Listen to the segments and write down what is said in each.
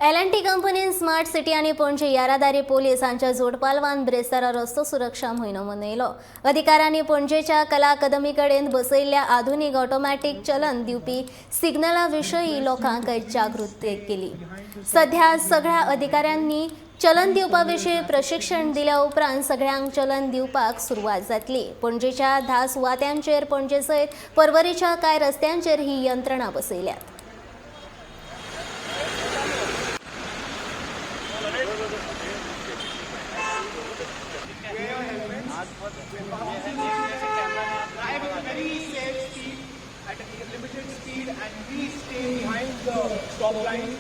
L&T कंपनीन smart city आणि पणजी येरादारी पोलीस हांच्या जोडपालवान ब्रेस्तारा रस्तो सुरक्षा म्हयनो मनयलो। अधिकाऱ्यांनी पणजेच्या कला अकादमी कडेन बसयल्ल्या आधुनिक ऑटोमॅटिक चलन दिवपी सिग्नला विशयी लोकांक जागृती केली। सध्या सगळ्या अधिकाऱ्यांनी चलन दिवपाविशीं प्रशिक्षण दिल्या उपरांत सगळ्यांक चलन दिवपाक सुरवात जातली। पणजेच्या 10 सुवात्यांचेर पणजे सयत परवरीच्या कांय रस्त्यांचेर ही यंत्रणा बसयल्यात। Drive at a very safe speed, at a limited speed, and please stay behind the stop line.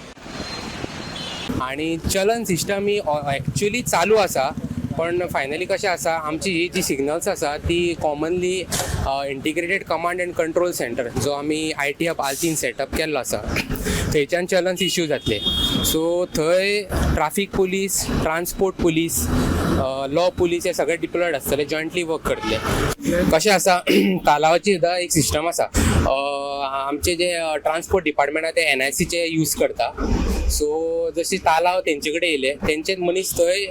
आणि चलन सिस्टम ही ॲक्च्युली चालू आसा, पण फायनली कशें आसा, आमची ही जी सिग्नल्स आसा ती commonly integrated command end control centre जो आमी IT हब आल्तीन सेटअप केल्लो आसा थंयच्यान चलन्स इश्यू जातले। सो थंय traffic police, transport police, law police हे सगळे डिप्लॉयड आसतले, जॉयंटली वर्क करतले। कशें आसा, तालावाची सुद्दां एक सिस्टम आसा। आमचे जे ट्रान्सपोर्ट डिपार्टमेंट आसा ते NICचे यूज करता। सो जशी तालाव तेंचे कडेन येयले, तेंचेच मनीस थंय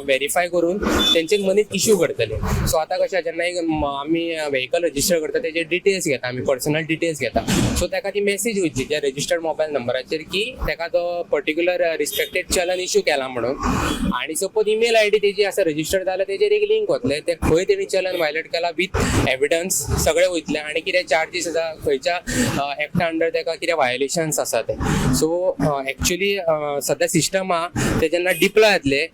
व्हेरीफाय करून तेंचेच मनीस इश्यू करतले। सो आतां कशें जेन्ना एक आमी व्हेकल रजिस्टर करता तेजे डिटेल्स घेता, आमी पर्सनल डिटेल्स घेता। सो ताका ती मेसेज वयतली त्या रजिस्टर्ड मोबायल नंबराचेर की ताका तो पर्टिक्युलर रिस्पेक्टेड चलन इश्यू केला म्हणून। आणि सपोज ईमेल ID तेजी आसा रजिस्टर्ड जाल्यार तेजेर एक लिंक वतले, ते खंय तेणी चलन वायलेट केला विथ एविडन्स सगळे वयतले, आनी कितें चार्जीस आसा, खंयच्या एक्टा अंडर ताका कितें वायोलेशन्स आसा ते। सो ॲक्च्युली सद्या सिस्टम आहा ते जेन्ना डिप्लॉय जातले,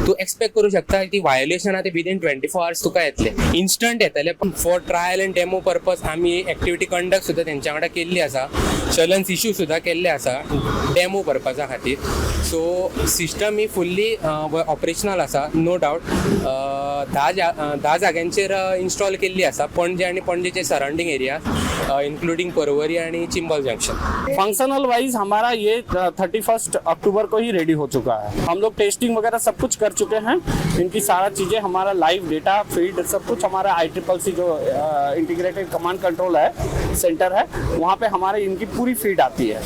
तूं एक्सपेक्ट करूं शकता ती वायोलेशन आहा ते विदीन 24 hours तुका येतले, इन्स्टंट येतले। पण for trial end demo purpose आमी एक्टिविटी कंडक्ट सुद्दां तेंच्या वांगडा केल्ली आसा, चलन्स इश्यू सुद्दां केल्ले आसा डेमो पर्पजा खातीर। सो सिस्टम ही फुल्ली ऑपरेशनल आसा, नो डावट। 10 जाग्यांचेर इन्स्टॉल केल्ली आसा, पणजे आनी पणजेचे सराउंडिंग एरिया इंक्लूडिंग परवरी आणि चिंबल जंक्शन। फंक्शनल वाइज हमारा ये 31 अक्टूबर को ही रेडी हो चुका है। हम लोग टेस्टिंग वगैरह सब कुछ कर चुके हैं, इनकी सारा चीज़ें हमारा लाइव डेटा फीड सब कुछ हमारा ICCC जो इंटीग्रेटेड कमांड कंट्रोल है सेंटर है, वहाँ पे हमारे इनकी पूरी फीड आती है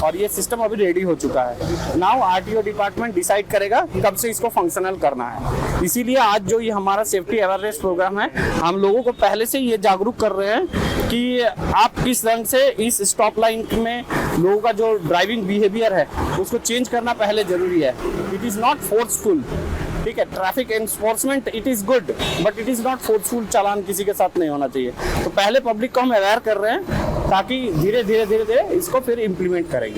और ये सिस्टम अभी रेडी हो चुका है। नाउ RTO डिपार्टमेंट डिसाइड करेगा कब से इसको फंक्शनल करना है। इसीलिए आज जो ये हमारा सेफ्टी अवेयरनेस प्रोग्राम है, हम लोगों को पहले से ये जागरूक कर रहे हैं कि आप किस रंग से इस स्टॉप लाइन में लोगों का जो ड्राइविंग बिहेवियर है उसको चेंज करना पहले जरूरी है। इट इज़ नॉट फोर्सफुल, ठीक है। Traffic enforcement it is good, but it is not forceful. चालान किसी के साथ नहीं होना चाहिए। तो पहले पब्लिक को हम अवेयर कर रहे हैं ताकि धीरे धीरे इसको फिर इम्प्लीमेंट करेंगे।